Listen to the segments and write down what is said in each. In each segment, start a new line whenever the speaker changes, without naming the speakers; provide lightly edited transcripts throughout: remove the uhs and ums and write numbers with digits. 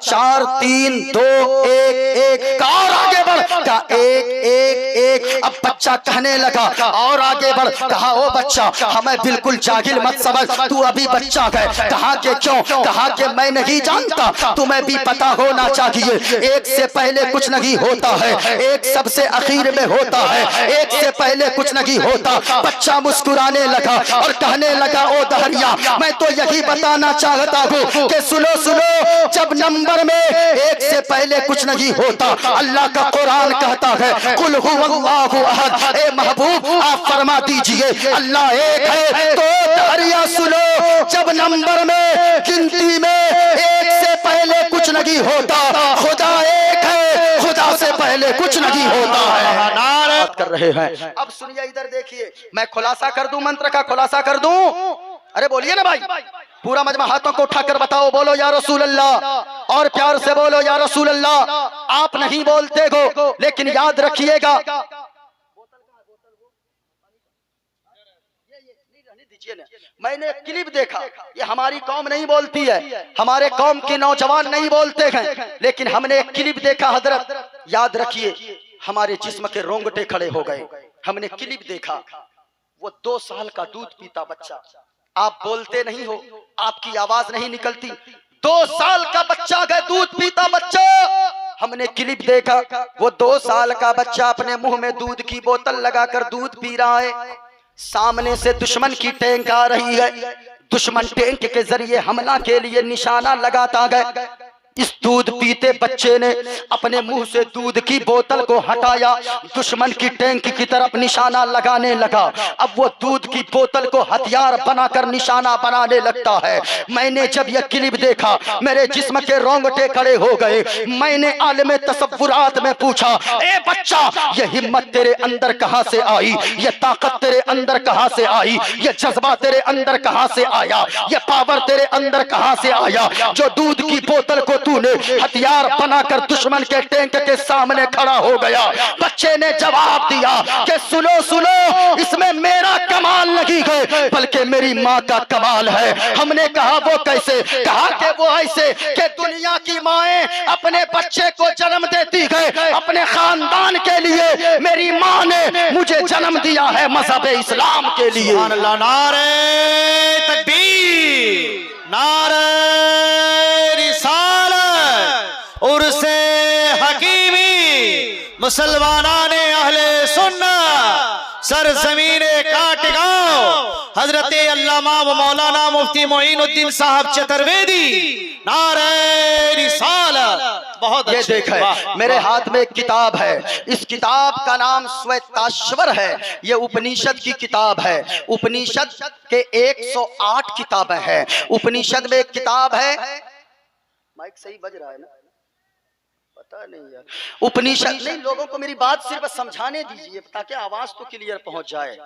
4 3 2 1 1 और आगे बढ़ का 1 1 1। अब बच्चा कहने लगा और आगे बढ़। कहा ओ बच्चा हमें बिल्कुल जाहिल मत समझ, तू अभी बच्चा है। कहा कि क्यों? कहा कि मैं नहीं जानता, तुम्हें भी पता होना चाहिए, एक से पहले कुछ नहीं होता है, एक सबसे आखिर में होता है, एक से पहले कुछ नहीं होता। बच्चा मुस्कुराने लगा और कहने लगा ओ दहरिया मैं तो यही बताना चाहता हूँ कि सुनो सुनो, जब नंबर में एक से पहले कुछ नहीं होता, अल्लाह का कुरान कहता है कुल हुवल्लाहु अहद। ए महबूब आप फरमा दीजिए अल्लाह एक है। तो दहरिया सुनो, जब नंबर में गिनती में एक से पहले कुछ नहीं होता, खुदा एक है, खुदा से पहले कुछ नहीं होता है। नाराज कर रहे हैं। अब सुनिए इधर देखिए, मैं खुलासा कर दूं, मंत्र का खुलासा कर दूं। अरे बोलिए ना भाई, पूरा मजमा हाथों को उठाकर बताओ, बोलो या रसूल अल्लाह, और प्यार से बोलो या रसूल अल्लाह। आप नहीं बोलते हो लेकिन याद रखिएगा, मैंने क्लिप देखा, ये हमारी कौम नहीं बोलती है, हमारे कौम के नौजवान नहीं बोलते हैं, लेकिन हमने एक क्लिप देखा हजरत, याद रखिए हमारे जिस्म के रोंगटे खड़े हो गए। हमने क्लिप देखा, वो 2 साल का दूध पीता बच्चा, आप बोलते नहीं हो, आपकी आवाज नहीं निकलती, 2 साल का बच्चा है, दूध पीता बच्चा। हमने क्लिप देखा, वो 2 साल का बच्चा अपने मुंह में दूध की बोतल लगाकर दूध पी रहा है। सामने से दुश्मन की टैंक आ रही है, दुश्मन टैंक के जरिए हमला के लिए निशाना लगाता गया। इस दूध पीते बच्चे ने अपने मुंह से दूध की बोतल को हटाया, दुश्मन की टैंक की तरफ निशाना लगाने लगा। अब वो दूध की बोतल को हथियार बनाकर निशाना बनाने लगता है। मैंने जब यह क्लिप देखा मेरे जिस्म के रोंगटे खड़े हो गए। मैंने आलिम तसव्वुरात में पूछा, ए बच्चा ये हिम्मत तेरे अंदर कहां से आई, ये ताकत तेरे अंदर कहां से आई, ये जज्बा तेरे अंदर कहां से आया, ये पावर तेरे अंदर कहां से आया, जो दूध की बोतल को तूने हथियार बनाकर दुश्मन के टैंक के सामने खड़ा हो गया। बच्चे ने जवाब दिया कि सुनो सुनो, इसमें मेरा कमाल नहीं है बल्कि मेरी माँ का कमाल है। हमने कहा वो कैसे? कहा कि वो ऐसे कि दुनिया की माएं अपने बच्चे को जन्म देती है अपने खानदान के लिए, मेरी माँ ने मुझे जन्म दिया है मजहब इस्लाम के लिए।
नारे तकबीर, नारे उर्से हकीमी, मुसलमाना ने अहले सुन्ना सरजमीने काटगांव हजरत अल्लामा व मौलाना मुफ्ती मोइनुद्दीन साहब चतुर्वेदी, नारे रिसालत। बहुत
ये देखा मेरे हाथ में एक किताब है, इस किताब का नाम श्वेताश्वर है। ये उपनिषद की किताब है। उपनिषद के 108 किताबें हैं। उपनिषद में एक किताब है, माइक सही बज रहा है ना? पता नहीं यार। उपनिषद नहीं, लोगों को मेरी बात सिर्फ समझाने दीजिए ताकि आवाज तो क्लियर पहुंच जाए।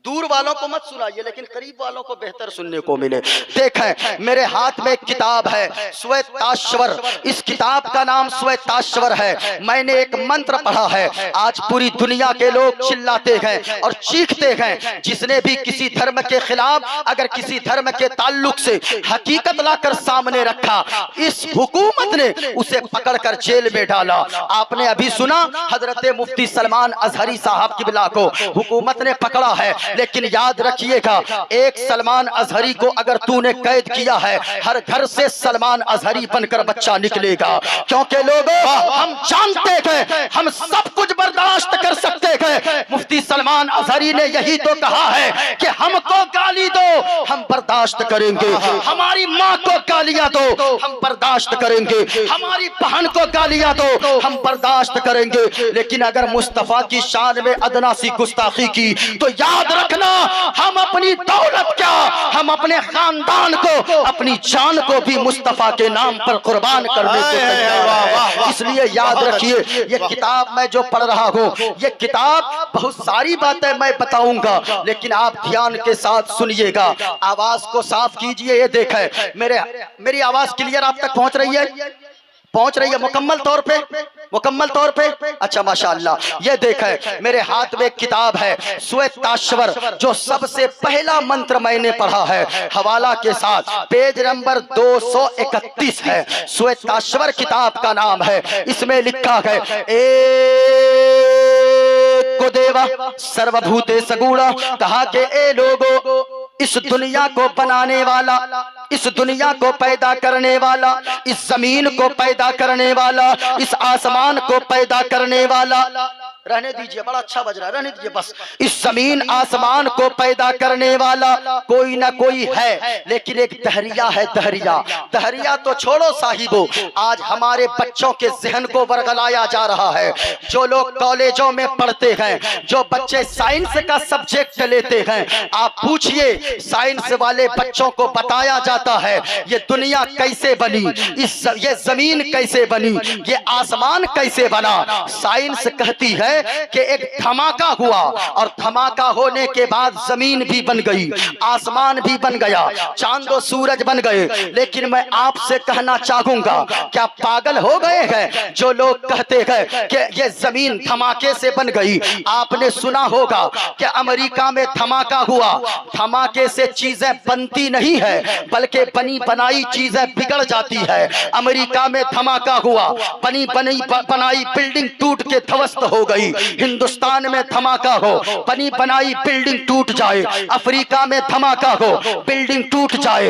दूर वालों को मत सुनाइए लेकिन करीब वालों को बेहतर सुनने को मिले। देखें मेरे हाथ में एक किताब है श्वेताश्वर, इस किताब का नाम श्वेताश्वर है। मैंने एक मंत्र पढ़ा है, आज पूरी दुनिया के लोग चिल्लाते हैं और चीखते हैं। जिसने भी किसी धर्म के खिलाफ अगर किसी धर्म के ताल्लुक से हकीकत लाकर सामने रखा, इस हुकूमत ने उसे पकड़कर जेल में डाला। आपने अभी सुना हजरत मुफ्ती सलमान अजहरी साहब किबला को हुकूमत ने पकड़ा है, लेकिन याद रखिएगा एक सलमान अजहरी को अगर तूने कैद किया है, हर घर से सलमान अजहरी बनकर बच्चा निकलेगा। क्योंकि लोगों हम जानते हैं हम सब कुछ बर्दाश्त कर सकते हैं। मुफ्ती सलमान अजहरी ने यही तो कहा है कि हमको गाली दो हम बर्दाश्त करेंगे, हमारी माँ को गालियां दो हम बर्दाश्त करेंगे, हमारी बहन को गालियां दो हम बर्दाश्त करेंगे। लेकिन अगर मुस्तफा की शान में अदना सी गुस्ताखी की तो याद रखना हम अपनी दौलत क्या, हम अपने खानदान को, अपनी जान को भी मुस्तफा के नाम पर कुर्बान करने को तैयार है। इसलिए याद रखिए ये किताब मैं जो पढ़ रहा हूँ, ये किताब बहुत सारी बातें मैं बताऊंगा लेकिन आप ध्यान के साथ सुनिएगा। आवाज को साफ कीजिए। ये देखें मेरी आवाज क्लियर आप तक पहुंच रही है? पहुंच रही है मुकम्मल तौर पे? मुकम्मल तौर पे? अच्छा माशाअल्लाह। ये देखें मेरे हाथ में एक किताब है श्वेताश्वर, जो सबसे पहला मंत्र मैंने पढ़ा है हवाला के साथ, पेज नंबर 231 है। श्वेताश्वर किताब का नाम है। इसमें लिखा है एक को देवा सर्वभूते सगुणा। कहा के ए लोगों, इस दुनिया को बनाने वाला, इस दुनिया को पैदा करने वाला, इस जमीन को पैदा करने वाला, इस आसमान को पैदा करने वाला, रहने दीजिए, बड़ा अच्छा बज रहा है, रहने दीजिए बस। इस जमीन आसमान को पैदा करने वाला कोई ना कोई है, लेकिन एक दहरिया है। दहरिया, दहरिया तो छोड़ो साहिबो, आज हमारे बच्चों के जहन को वर्गलाया जा रहा है। जो लोग कॉलेजों में पढ़ते हैं, जो बच्चे साइंस का सब्जेक्ट लेते हैं, आप पूछिए साइंस वाले बच्चों को बताया जाता है ये दुनिया कैसे बनी, ये जमीन कैसे बनी, ये आसमान कैसे बना। साइंस कहती है कि एक धमाका हुआ और धमाका होने के बाद जमीन भी बन गई, आसमान भी बन गया, चांद और सूरज बन गए। लेकिन मैं आपसे कहना चाहूंगा, क्या पागल हो गए हैं जो लोग कहते हैं कि ये जमीन धमाके से बन गई? आपने सुना होगा कि अमेरिका में धमाका हुआ, धमाके से चीजें बनती नहीं है बल्कि बनी बनाई चीजें बिगड़ जाती है। अमेरिका में धमाका हुआ, बनी बनाई बिल्डिंग टूट के ध्वस्त हो गई। हिंदुस्तान में धमाका हो, बनी बनाई बिल्डिंग टूट जाए। अफ्रीका में धमाका हो, बिल्डिंग टूट जाए।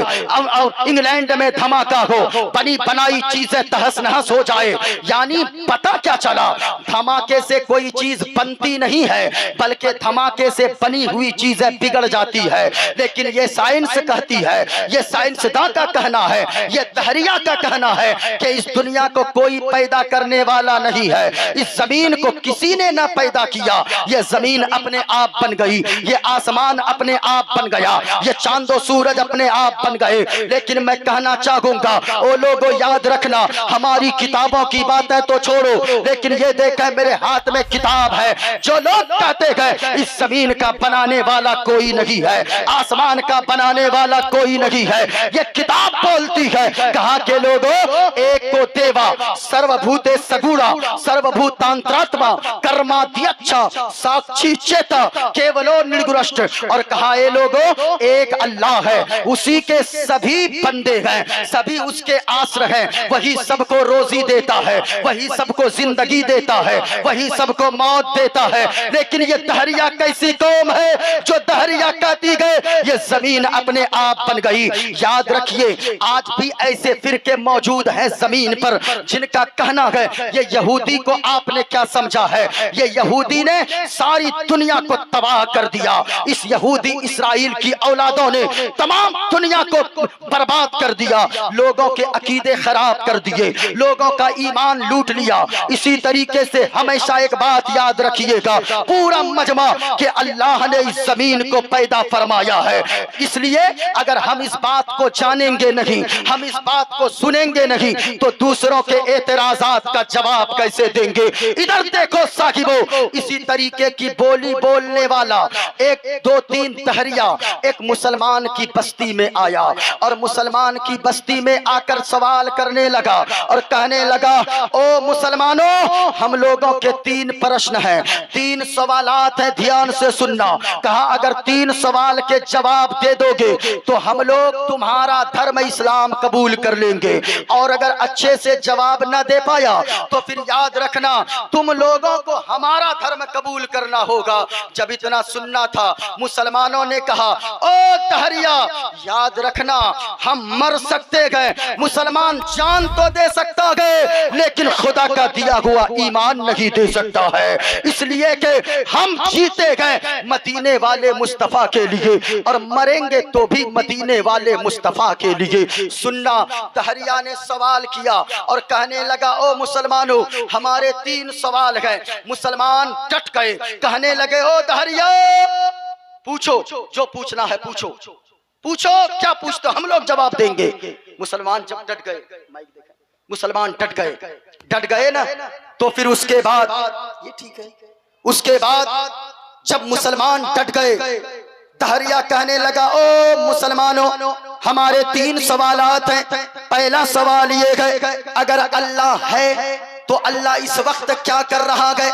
इंग्लैंड में धमाका हो, बनी बनाई चीजें तहस नहस हो जाए। यानी पता क्या चला, धमाके से कोई चीज बनती नहीं है बल्कि धमाके से बनी हुई चीजें बिगड़ जाती है। लेकिन ये साइंस कहती है, ये साइंसदां का कहना है, ये दहरिया का कहना है कि इस दुनिया को कोई पैदा करने वाला नहीं है। इस जमीन को किसी ने न पैदा किया, ये जमीन अपने आप बन गई, ये आसमान अपने आप बन गया, ये चांदो सूरज अपने आप बन गए। लेकिन मैं कहना चाहूंगा, ओ लोगों याद रखना, हमारी किताबों की बातें तो छोड़ो, लेकिन ये देखें मेरे हाथ में किताब है। जो लोग कहते हैं इस जमीन का बनाने वाला कोई नहीं है, आसमान का बनाने वाला कोई नहीं है, ये किताब बोलती है कहा के लोगों, एक को देवा सर्वभूते सगुणा सर्वभूतांतरात्मा कर्माध्यक्ष साक्षी चेता केवलो निर्गुणष्ट। और कहा ये लोगों, एक अल्लाह है, उसी के सभी बंदे हैं, सभी उसके आश्रय हैं, वही सबको रोजी देता है, वही सबको जिंदगी देता है, वही सबको मौत देता है। लेकिन ये दहरिया कैसी कौम है जो दहरिया कहती गए ये जमीन अपने आप बन गई। याद रखिए, आज भी ऐसे फिरके मौजूद हैं जमीन पर जिनका कहना है ये यहूदी को आपने क्या समझा है, ये यहूदी ने सारी दुनिया को तबाह कर दिया। इस यहूदी इस्राइल की औलादों ने तमाम दुनिया को बर्बाद कर दिया, लोगों के अकीदे खराब कर दिए, लोगों का ईमान लूट लिया। इसी तरीके से हमेशा एक बात याद रखिएगा, पूरा मजमा कि अल्लाह ने इस जमीन को पैदा फरमाया है। इसलिए अगर हम इस बात को जानेंगे नहीं, हम इस बात को सुनेंगे नहीं, तो दूसरों के एतराजात का जवाब कैसे देंगे? इधर देखो साहिबो, इसी तरीके की बोली बोलने वाला एक दो तीन दहरिया एक मुसलमान की बस्ती में आया और मुसलमान की बस्ती में आकर सवाल करने लगा और कहने लगा, ओ मुसलमानों, हम लोगों के तीन प्रश्न हैं, तीन सवालात हैं, ध्यान से सुनना। कहा अगर तीन सवाल के जवाब दे दोगे तो हम लोग तुम्हारा धर्म इस्लाम कबूल कर लेंगे, और अगर अच्छे से जवाब न दे पाया तो फिर याद रखना तुम लोगों को हमारा धर्म कबूल करना होगा। जब इतना सुनना था, मुसलमानों ने कहा, ओ दहरिया, याद रखना हम मर सकते हैं, मुसलमान जान तो दे सकता है लेकिन खुदा का दिया हुआ ईमान नहीं दे सकता है। इसलिए कि हम जीते गए मदीने वाले मुस्तफा के लिए और मरेंगे तो भी मदीने वाले मुस्तफा के लिए। सुनना, दहरिया ने सवाल किया और कहने लगा, ओ मुसलमानों, हमारे तीन सवाल हैं। मुसलमान डट गए, कहने लगे, ओ दहरिया, पूछो जो पूछना है, पूछो पूछो, क्या पूछते हो, हम लोग जवाब देंगे। मुसलमान जब डट गए, मुसलमान डट गए ना, तो फिर उसके बाद ये ठीक है, उसके बाद जब मुसलमान डट गए, दहरिया कहने लगा, ओ मुसलमानों, हमारे तीन सवालात हैं। पहला सवाल ये है, अगर अल्लाह है तो अल्लाह इस वक्त क्या कर रहा है।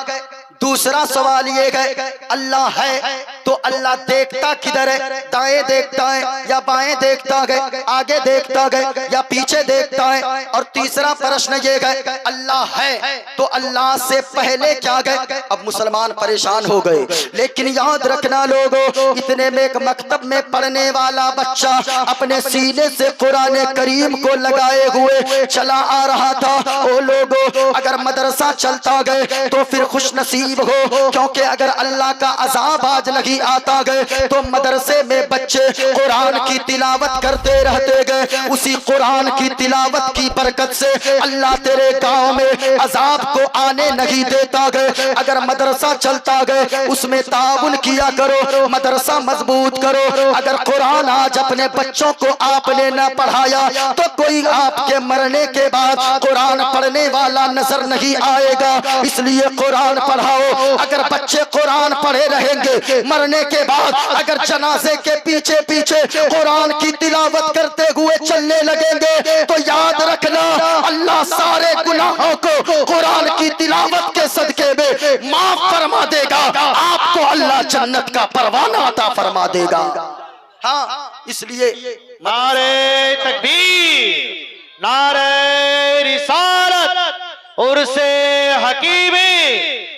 दूसरा सवाल ये है, अल्लाह है तो अल्लाह देखता किधर है, दाएं देखता है या बाएं देखता है, आगे देखता है या पीछे देखता है। और तीसरा प्रश्न ये है, अल्लाह है तो अल्लाह से पहले क्या गए। अब मुसलमान परेशान हो गए, लेकिन याद रखना लोगों, इतने में एक मकतब में पढ़ने वाला बच्चा अपने सीने से कुरान करीम को लगाए हुए चला आ रहा था। ओ लोगों, अगर मदरसा चलता गए तो फिर खुश नसीब हो, क्योंकि अगर अल्लाह का अजाब आज नहीं आता गए तो मदरसे में बच्चे कुरान की तिलावत करते रहते गए। उसी कुरान की तिलावत की बरकत से अल्लाह तेरे गांव में अजाब को आने नहीं देता गए। अगर मदरसा चलता गए उसमें ताउन किया करो, मदरसा मजबूत करो। अगर कुरान आज अपने बच्चों को आपने न पढ़ाया तो कोई आपके मरने के बाद कुरान पढ़ने वाला नजर नहीं आएगा। इसलिए कुरान पढ़ाओ। अगर बच्चे कुरान पढ़े रहेंगे, मरने के बाद अगर जनाजे के पीछे पीछे कुरान की तिलावत करते हुए चलने लगेंगे तो याद रखना, अल्लाह सारे गुनाहों को कुरान की तिलावत के सदके में माफ फरमा देगा। आपको अल्लाह जन्नत का परवाना अता फरमा देगा। हाँ, इसलिए
नारे तकबीर, नारे रिसालत, उर्से हकीमी,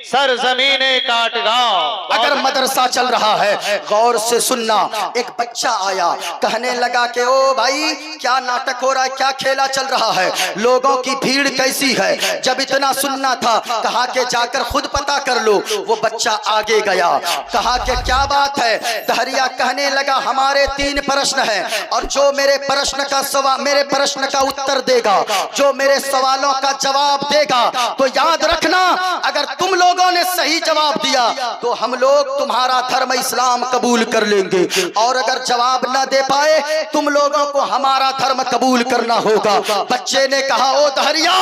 सरजमीने काटगांव।
अगर मदरसा चल रहा है, गौर से सुनना। एक बच्चा आया, कहने लगा कि ओ भाई, क्या नाटक हो रहा है, क्या खेला चल रहा है, लोगों की भीड़ कैसी है। जब इतना सुनना था, कहा कि जाकर खुद पता कर लो। वो बच्चा आगे गया, कहा कि क्या बात है। दहरिया कहने लगा, हमारे 3 प्रश्न हैं और जो मेरे प्रश्न का उत्तर देगा, जो मेरे सवालों का जवाब देगा, तो याद रखना, अगर तुम लोगों ने सही जवाब दिया तो हम लोग तुम्हारा धर्म इस्लाम कबूल कर लेंगे, और अगर जवाब न दे पाए तुम लोगों को हमारा धर्म कबूल करना होगा। बच्चे ने कहा, ओ दहरिया,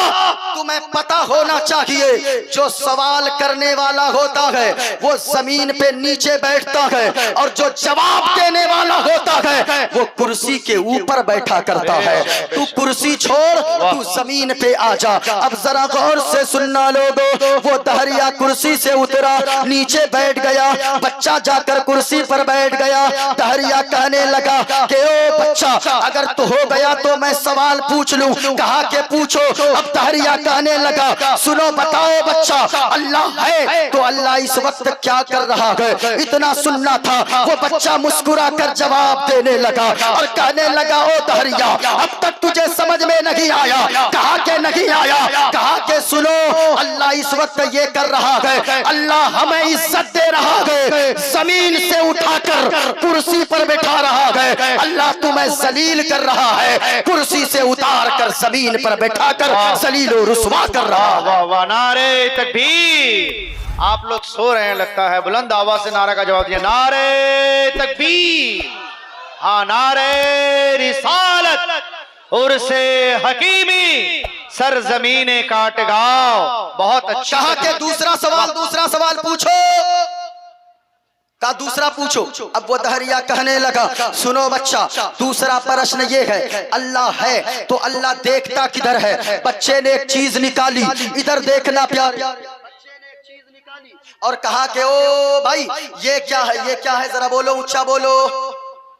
तुम्हें पता होना चाहिए, जो सवाल करने वाला होता है वो जमीन पे नीचे बैठता है, और जो जवाब देने वाला होता है वो कुर्सी के ऊपर बैठा करता है। तू कुर्सी छोड़, तू जमीन पे आ जा। अब जरा गौर से सुनना लोगों, वो दहरिया कुर्सी से उतरा, नीचे बैठ गया। बच्चा जाकर कुर्सी पर बैठ गया। दहरिया कहने लगा कि ओ बच्चा, अगर तू हो गया तो मैं सवाल पूछ लूं। कहा कि पूछो। अब दहरिया कहने लगा, सुनो बताओ बच्चा, अल्लाह है तो अल्लाह इस वक्त क्या कर रहा है। इतना सुनना था। वो बच्चा मुस्कुरा कर जवाब देने लगा और कहने लगा, ओ दहरिया, अब तक तुझे समझ में नहीं आया। कहा कि नहीं आया। कहा कि सुनो, अल्लाह इस वक्त ये कर रहा है, अल्लाह हमें इज्जत दे रहा है, जमीन से उठाकर कुर्सी पर बैठा रहा है। अल्लाह तुम्हें जलील कर रहा है, कुर्सी से उतार कर जमीन पर बैठाकर जलील और रुस्वा कर रहा है।
वाह वाह, नारे तकबीर। आप लोग सो रहे हैं लगता है, बुलंद आवाज से नारा का जवाब दिया। नारे तकबीर, हाँ, नारे रिसालत, उर्से हकीमी, सरजमीने काटगांव। बहुत अच्छा।
कहा कि दूसरा सवाल पूछो। का दूसरा पूछो। अब वो दहरिया कहने लगा, सुनो बच्चा, दूसरा प्रश्न ये है, अल्लाह है तो अल्लाह देखता किधर है। बच्चे ने एक चीज निकाली, इधर देखना प्यारे। और कहा कि ओ भाई, ये क्या है, ये क्या है, जरा बोलो, ऊंचा बोलो,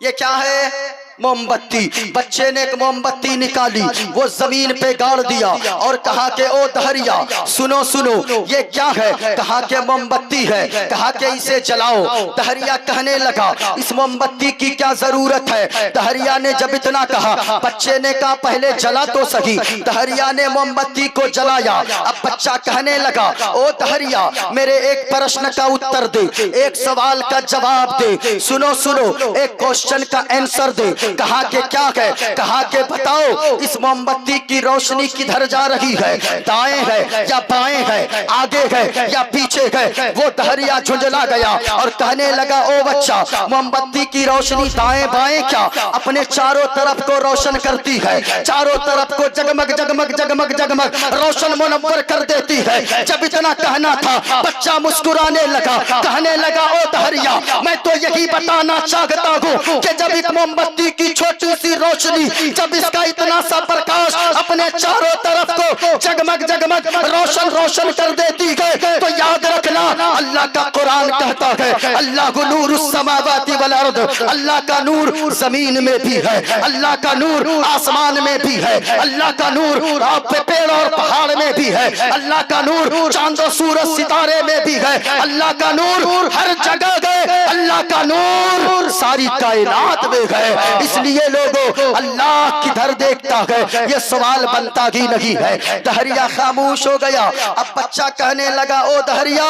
ये क्या है। मोमबत्ती। बच्चे ने एक मोमबत्ती निकाली, वो जमीन पे गाड़ दिया और कहा कि ओ दहरिया, सुनो सुनो, ये क्या है। कहा कि मोमबत्ती है। कहा कि इसे जलाओ। दहरिया कहने लगा, इस मोमबत्ती की क्या जरूरत है। दहरिया ने जब इतना कहा, बच्चे ने कहा, पहले जला तो सही। दहरिया ने मोमबत्ती को जलाया। अब बच्चा कहने लगा, ओ दहरिया, मेरे एक प्रश्न का उत्तर दे, एक सवाल का जवाब दे। सुनो सुनो, एक क्वेश्चन का आंसर दे। कहा कि क्या है। कहा कि बताओ, इस मोमबत्ती की रोशनी किधर जा रही है, दाएं है या बाएं है, आगे है या पीछे है। वो दहरिया झुंझला गया और कहने लगा, ओ बच्चा, मोमबत्ती की रोशनी दाएं बाएं क्या, अपने चारों तरफ को रोशन करती है, चारों तरफ को जगमग जगमग जगमग जगमग रोशन मुनव्वर कर देती है। जब इतना कहना था, बच्चा मुस्कुराने लगा, कहने लगा, ओ दहरिया, मैं तो यही बताना चाहता हूँ कि जब एक मोमबत्ती की छोटी सी रोशनी जब इसका इतना सा प्रकाश अपने चारों तरफ को जगमग जगमग रोशन रोशन कर देती है, तो याद रखना अल्लाह का कुरान कहता है अल्लाह को नूर समावाति वल अर्द, अल्लाह का नूर जमीन में भी है, अल्लाह का नूर आसमान में भी है, अल्लाह का नूर आप पेड़ और पहाड़ में भी है, अल्लाह का नूर चांद और सूरज सितारे में भी है, अल्लाह का नूर हर जगह गए, अल्लाह का नूर सारी कायनात में है। इसलिए लोगों अल्लाह किधर देखता है ये सवाल बनता ही नहीं है। दहरिया खामोश हो गया। अब बच्चा कहने लगा ओ दहरिया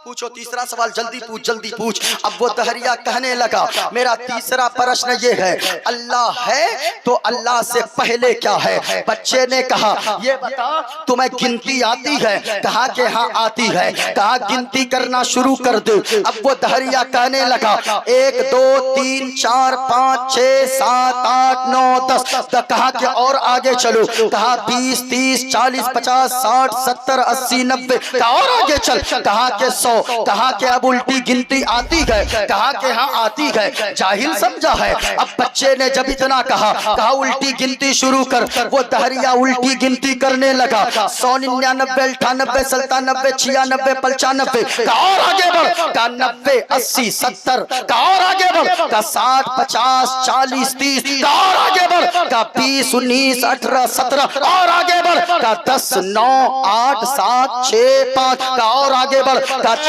पूछो तीसरा सवाल, जल्दी पूछ जल्दी पूछ। अब वो दहरिया कहने लगा मेरा तीसरा प्रश्न ये है अल्लाह है तो अल्लाह से पहले क्या है? बच्चे ने कहा ये बता तुम्हें गिनती आती है? कहा कि हाँ आती है। कहा गिनती करना शुरू कर दे। अब वो दहरिया कहने लगा 1 2 3 4 5 6 7 8 9 10। कहा कि और आगे चलो। कहा 20 30 40 50 60 70 80 90। कहा और आगे चल। कहा कि 100। कहा कि अब उल्टी गिनती आती है? कहा कि हाँ आती है। जाहिल समझा है। अब बच्चे ने जब इतना कहा उल्टी गिनती शुरू कर। वो दहरिया उल्टी गिनती करने लगा 100 99 98 97 96 95। कहा और आगे बढ़। कहा 90 80 70। कहा और आगे बढ़। कहा 60 50 40 30। कहा और आगे बढ़। कहा 20 19 18 17 और आगे बढ़। कहा 10 9 8 7 6 5। कहा और आगे बढ़। कहा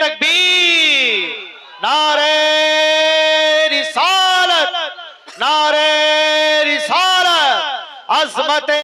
तकबीर, नारे रिसालत, नारे रिसालत, अज़मत